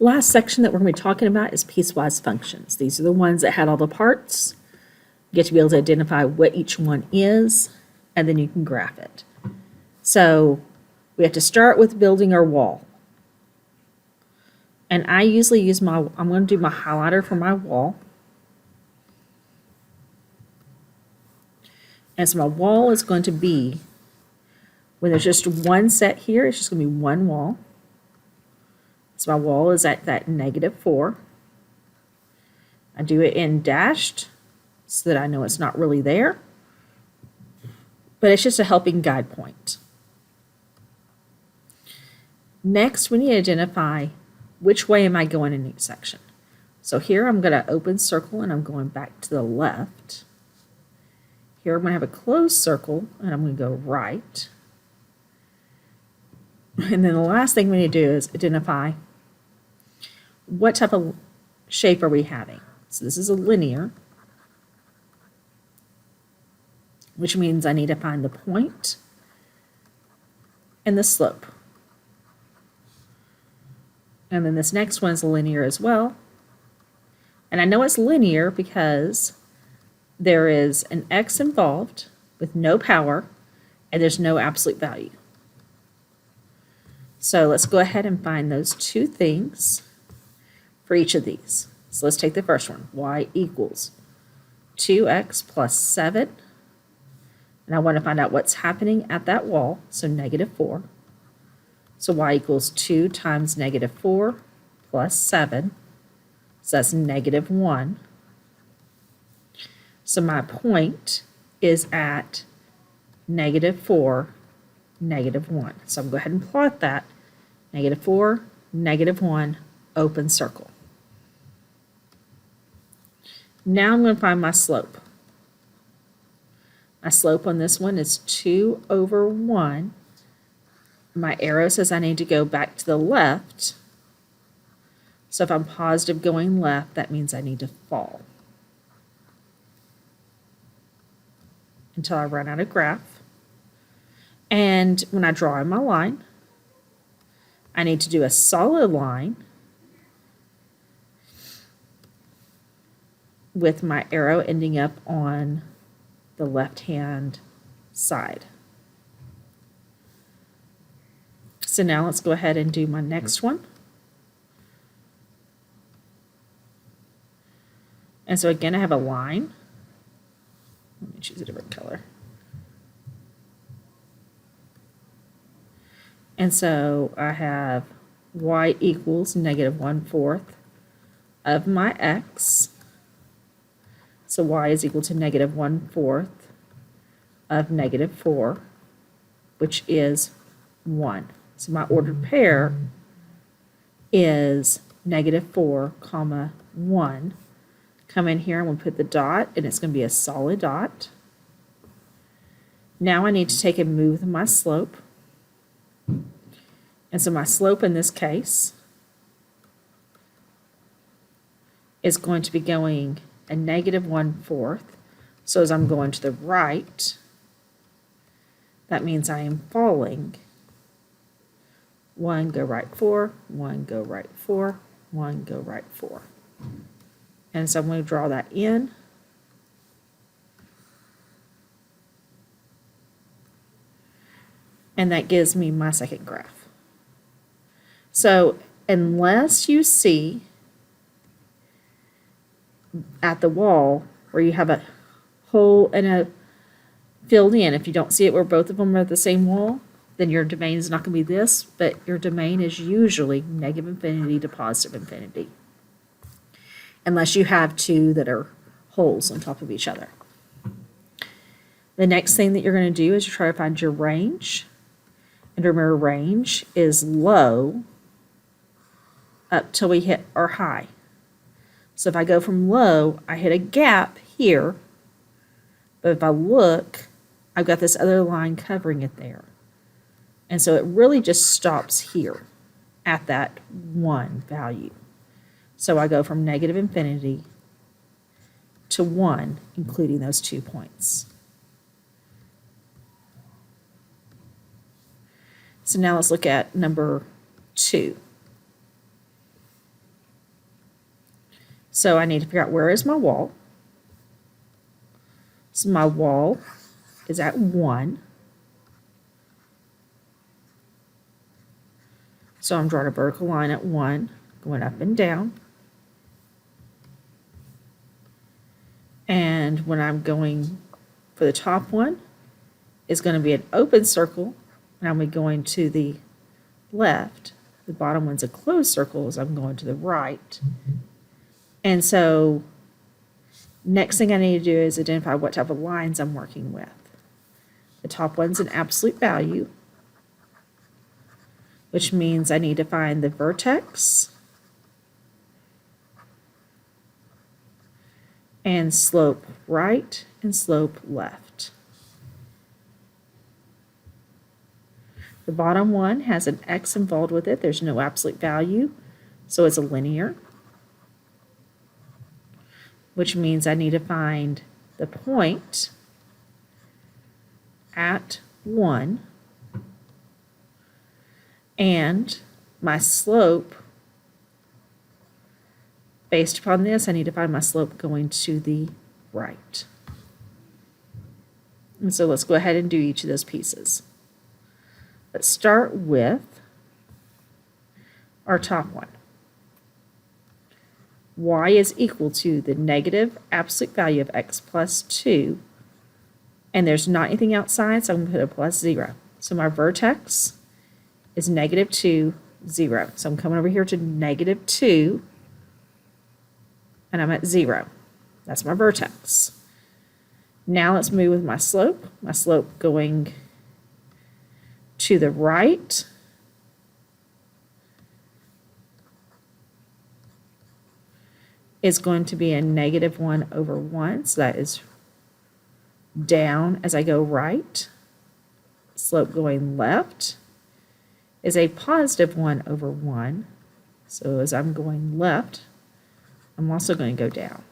Last section that we're going to be talking about is piecewise functions. These are the ones that had all the parts. You get to be able to identify what each one is, and then you can graph it. So we have to start with building our wall. And I usually use I'm going to do my highlighter for my wall. And so my wall is going to be, when there's just one set here, it's just going to be one wall. So my wall is at that -4. I do it in dashed so that I know it's not really there. But it's just a helping guide point. Next, we need to identify which way am I going in each section. So here I'm going to open circle and I'm going back to the left. Here I'm going to have a closed circle and I'm going to go right. And then the last thing we need to do is identify what type of shape are we having. So this is a linear, which means I need to find the point and the slope. And then this next one is linear as well. And I know it's linear because there is an x involved with no power and there's no absolute value. So let's go ahead and find those two things for each of these. So let's take the first one, y equals 2x plus 7. And I want to find out what's happening at that wall, so -4. So y equals 2 times -4 plus 7, so that's -1. So my point is at -4, -1. So I'm going to go ahead and plot that, -4, -1, open circle. Now I'm going to find my slope. My slope on this one is 2/1. My arrow says I need to go back to the left. So if I'm positive going left, that means I need to fall until I run out of graph. And when I draw in my line, I need to do a solid line with my arrow ending up on the left-hand side. So now let's go ahead and do my next one. And so again, I have a line. Let me choose a different color. And so I have y equals -1/4 of my x. So y is equal to -1/4 of -4, which is 1. So my ordered pair is -4, 1. Come in here and we'll put the dot, and it's going to be a solid dot. Now I need to take and move my slope. And so my slope in this case is going to be going a -1/4. So as I'm going to the right, that means I am falling. 1, go right 4, 1, go right 4, 1, go right 4. And so I'm going to draw that in. And that gives me my second graph. So unless you see at the wall where you have a hole and a filled in, if you don't see it where both of them are the same wall, then your domain is not going to be this, but your domain is usually negative infinity to positive infinity, unless you have two that are holes on top of each other. The next thing that you're going to do is you try to find your range. And remember, range is low up till we hit our high. So if I go from low, I hit a gap here, but if I look, I've got this other line covering it there. And so it really just stops here at that 1 value. So I go from negative infinity to 1, including those 2 points. So now let's look at number 2. So I need to figure out where is my wall. So my wall is at 1. So I'm drawing a vertical line at 1, going up and down. And when I'm going for the top one, it's going to be an open circle, and I'm going to the left. The bottom one's a closed circle as I'm going to the right. And so next thing I need to do is identify what type of lines I'm working with. The top one's an absolute value, which means I need to find the vertex and slope right and slope left. The bottom one has an x involved with it. There's no absolute value, so it's a linear, which means I need to find the point at 1 and my slope. Based upon this, I need to find my slope going to the right. And so let's go ahead and do each of those pieces. Let's start with our top one. Y is equal to the negative absolute value of x plus 2, and there's not anything outside, so I'm going to put a plus 0. So my vertex is negative 2, 0. So I'm coming over here to negative 2, and I'm at 0. That's my vertex. Now let's move with my slope. My slope going to the right is going to be a negative 1 over 1. So that is down as I go right. Slope going left is a positive 1 over 1. So as I'm going left, I'm also going to go down.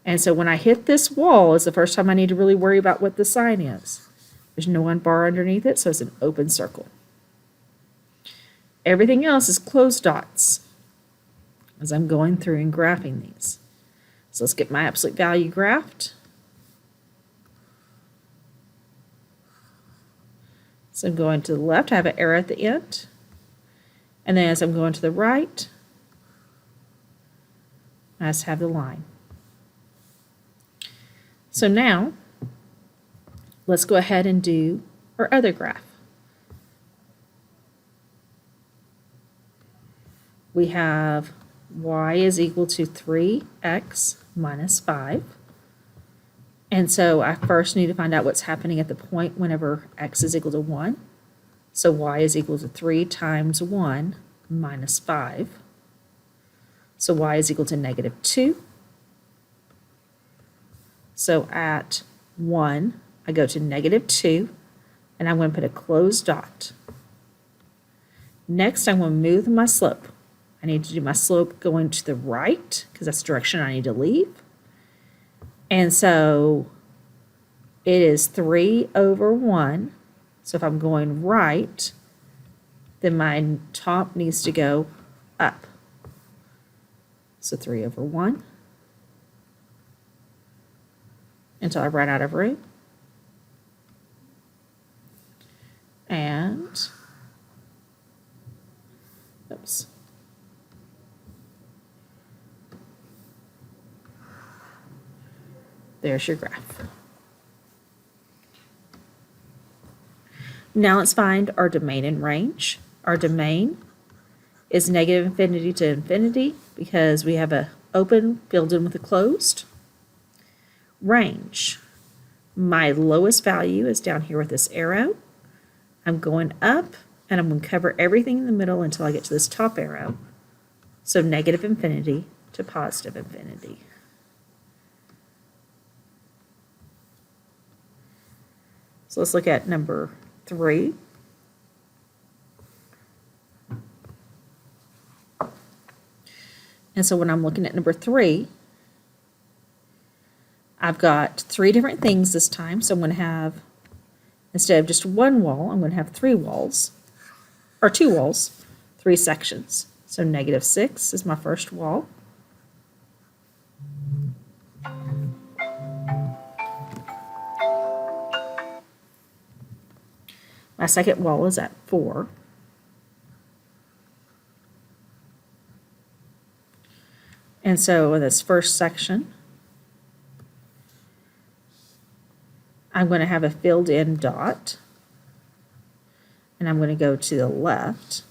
And so when I hit this wall is the first time I need to really worry about what the sign is. There's no one bar underneath it, so it's an open circle. Everything else is closed dots as I'm going through and graphing these. So let's get my absolute value graphed. So I'm going to the left, I have an arrow at the end. And then as I'm going to the right, I just have the line. So now, let's go ahead and do our other graph. We have y is equal to 3x minus 5. And so I first need to find out what's happening at the point whenever x is equal to 1. So y is equal to 3 times 1 minus 5. So y is equal to negative 2. So at 1, I go to negative 2, and I'm going to put a closed dot. Next, I'm going to move my slope. I need to do my slope going to the right, because that's the direction I need to leave. And so it is 3 over 1. So if I'm going right, then my top needs to go up. So 3 over 1 until I run out of room. And, oops. There's your graph. Now let's find our domain and range. Our domain is negative infinity to infinity because we have a open filled in with a closed. Range. My lowest value is down here with this arrow. I'm going up and I'm going to cover everything in the middle until I get to this top arrow. So negative infinity to positive infinity. So let's look at number 3. And so when I'm looking at number 3, I've got 3 different things this time. So I'm going to have, instead of just one wall, I'm going to have 3 walls, or 2 walls, 3 sections. So -6 is my first wall. My second wall is at 4. And so in this first section, I'm going to have a filled in dot, and I'm going to go to the left.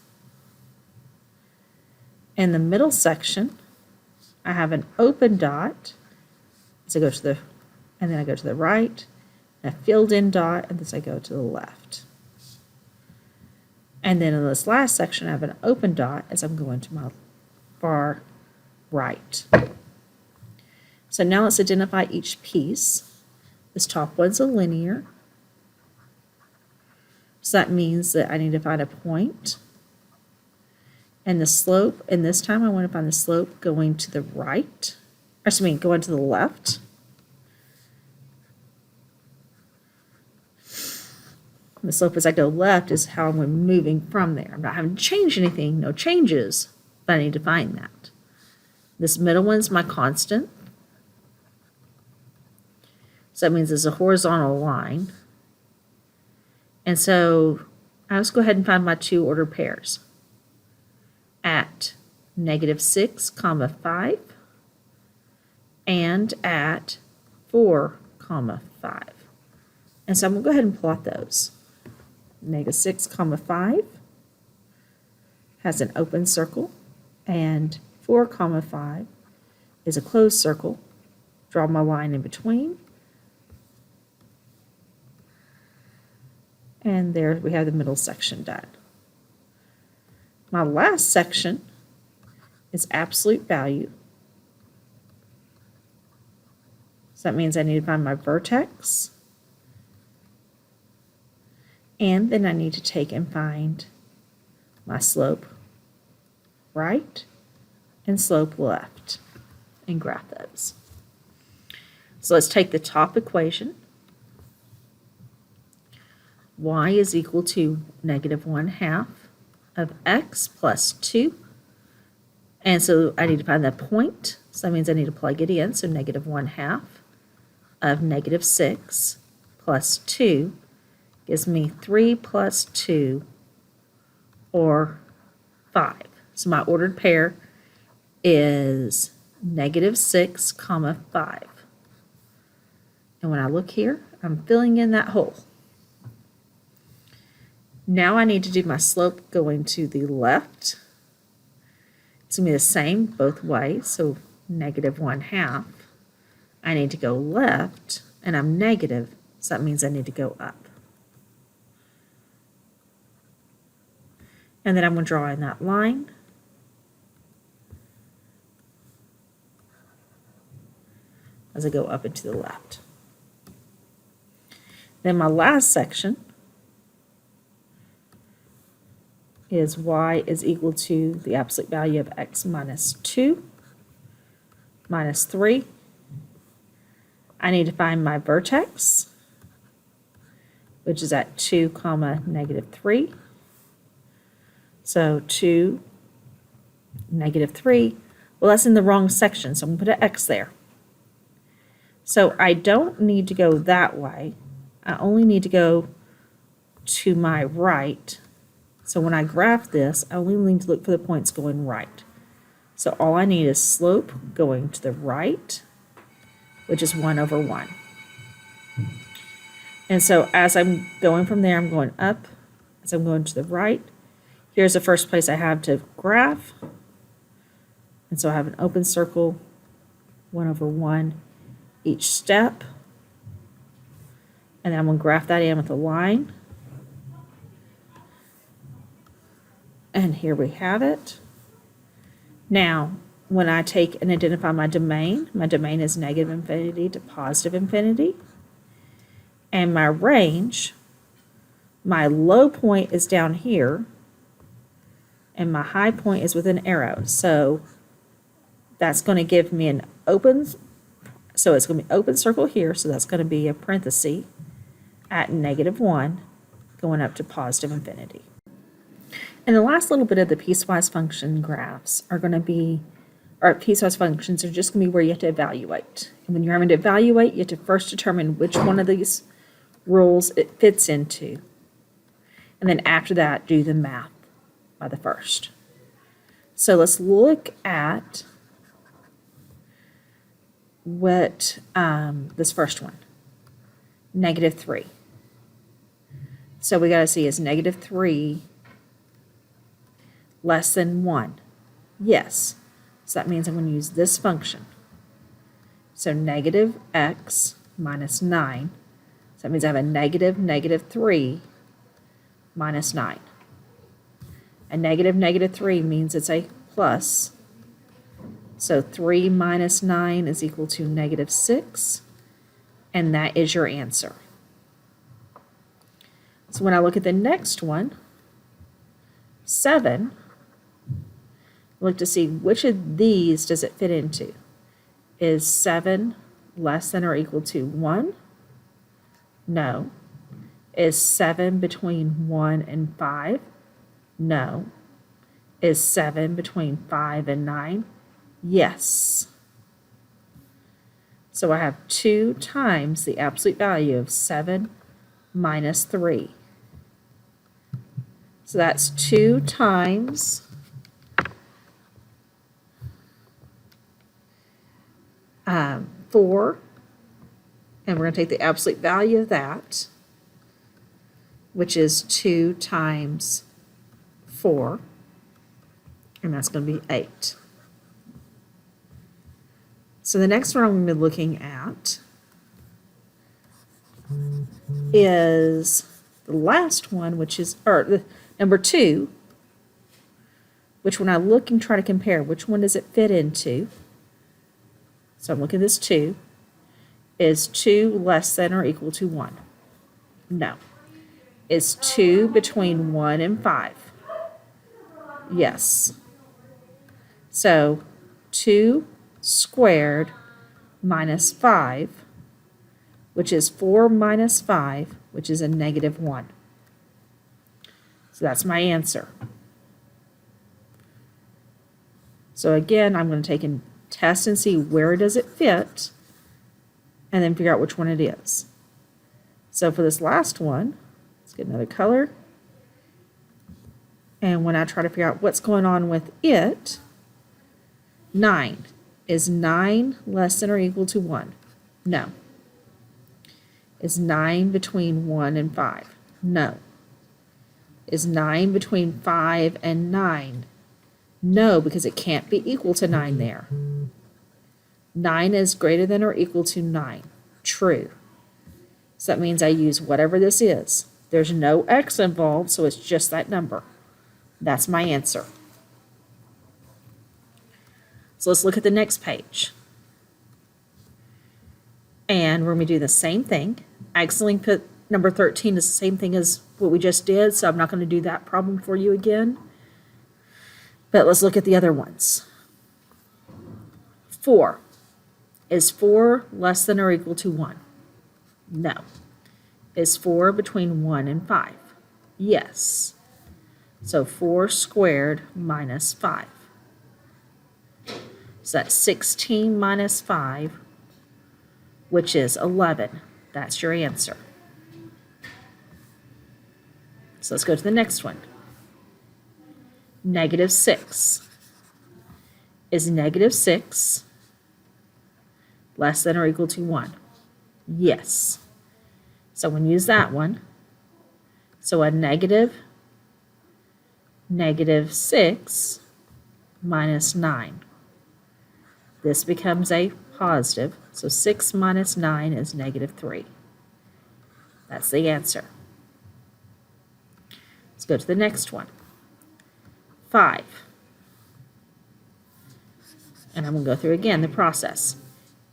In the middle section, I have an open dot, so I go to the, and then I go to the right, and a filled in dot, and this I go to the left. And then in this last section, I have an open dot as I'm going to my far right. So now let's identify each piece. This top one's a linear. So that means that I need to find a point. And the slope, and this time I want to find the slope going to the right, or excuse me, going to the left. The slope as I go left is how I'm moving from there. I'm not having to change anything, no changes, but I need to find that. This middle one's my constant. So that means it's a horizontal line. And so I'll just go ahead and find my two ordered pairs at -6, 5 and at 4, 5. And so I'm going to go ahead and plot those. -6, 5 has an open circle, and 4, 5 is a closed circle. Draw my line in between. And there we have the middle section done. My last section is absolute value. So that means I need to find my vertex. And then I need to take and find my slope right and slope left and graph those. So let's take the top equation. Y is equal to -1/2 of x plus 2. And so I need to find that point. So that means I need to plug it in. So -1/2 of -6 plus 2 gives me 3 plus 2, or 5. So my ordered pair is -6, 5. And when I look here, I'm filling in that hole. Now I need to do my slope going to the left. It's going to be the same both ways, so -1/2. I need to go left, and I'm negative, so that means I need to go up. And then I'm going to draw in that line. As I go up and to the left. Then my last section is y is equal to the absolute value of x minus 2 minus 3. I need to find my vertex, which is at 2, -3. So 2, -3. Well, that's in the wrong section, so I'm going to put an x there. So I don't need to go that way. I only need to go to my right. So when I graph this, I only need to look for the points going right. So all I need is slope going to the right, which is 1/1. And so as I'm going from there, I'm going up. As I'm going to the right, here's the first place I have to graph. And so I have an open circle, 1/1 each step. And then I'm going to graph that in with a line. And here we have it. Now, when I take and identify my domain is -infinity to +infinity. And my range, my low point is down here, and my high point is with an arrow. So that's going to give me an open, so it's going to be open circle here, so that's going to be a parenthesis at -1 going up to +infinity. And the last little bit of the piecewise function graphs are going to be, or piecewise functions are just going to be where you have to evaluate. And when you're having to evaluate, you have to first determine which one of these rules it fits into. And then after that, do the math by the first. So let's look at what this first one, -3. So we got to see, is -3 less than 1? Yes. So that means I'm going to use this function. So -x minus 9. So that means I have a -3 minus 9. A -3 means it's a plus. So 3 minus 9 is equal to -6. And that is your answer. So when I look at the next one, 7, look to see which of these does it fit into. Is 7 less than or equal to 1? No. Is 7 between 1 and 5? No. Is 7 between 5 and 9? Yes. So I have 2 times the absolute value of 7 minus 3. So that's 2 times 4, and we're going to take the absolute value of that, which is 2 times 4, and that's going to be 8. So the next one I'm going to be looking at is the last one, which is, or the number 2, which when I look and try to compare, which one does it fit into? So I'm looking at this 2. Is 2 less than or equal to 1? No. Is 2 between 1 and 5? Yes. So 2 squared minus 5, which is 4 minus 5, which is a -1. So that's my answer. So again, I'm going to take and test and see where does it fit, and then figure out which one it is. So for this last one, let's get another color. And when I try to figure out what's going on with it, 9. Is 9 less than or equal to 1? No. Is 9 between 1 and 5? No. Is 9 between 5 and 9? No, because it can't be equal to 9 there. 9 is greater than or equal to 9. True. So that means I use whatever this is. There's no x involved, so it's just that number. That's my answer. So let's look at the next page. And we're going to do the same thing. I accidentally put number 13 is the same thing as what we just did, so I'm not going to do that problem for you again. But let's look at the other ones. 4. Is 4 less than or equal to 1? No. Is 4 between 1 and 5? Yes. So 4 squared minus 5. So that's 16 minus 5, which is 11. That's your answer. So let's go to the next one. -6. Is -6 less than or equal to 1? Yes. So we'll use that one. So a -6 minus 9. This becomes a positive, so 6 minus 9 is -3. That's the answer. Let's go to the next one. 5. And I'm going to go through again the process.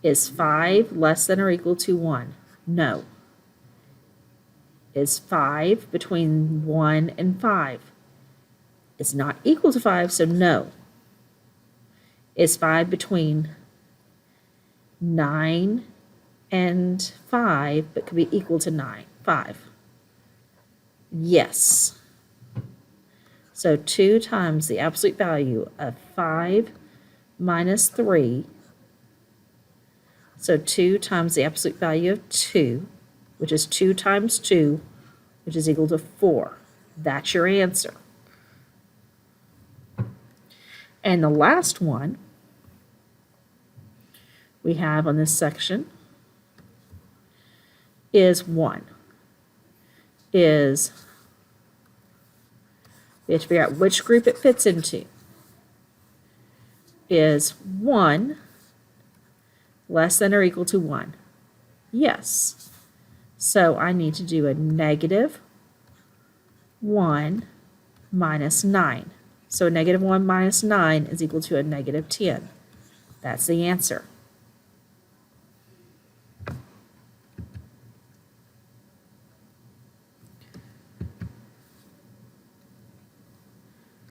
Is 5 less than or equal to 1? No. Is 5 between 1 and 5? It's not equal to 5, so no. Is 5 between 9 and 5, but could be equal to 5? Yes. So 2 times the absolute value of 5 minus 3. So 2 times the absolute value of 2, which is 2 times 2, which is equal to 4. That's your answer. And the last one we have on this section is 1. We have to figure out which group it fits into. Is 1 less than or equal to 1? Yes. So I need to do a negative 1 minus 9. So a negative 1 minus 9 is equal to a negative 10. That's the answer.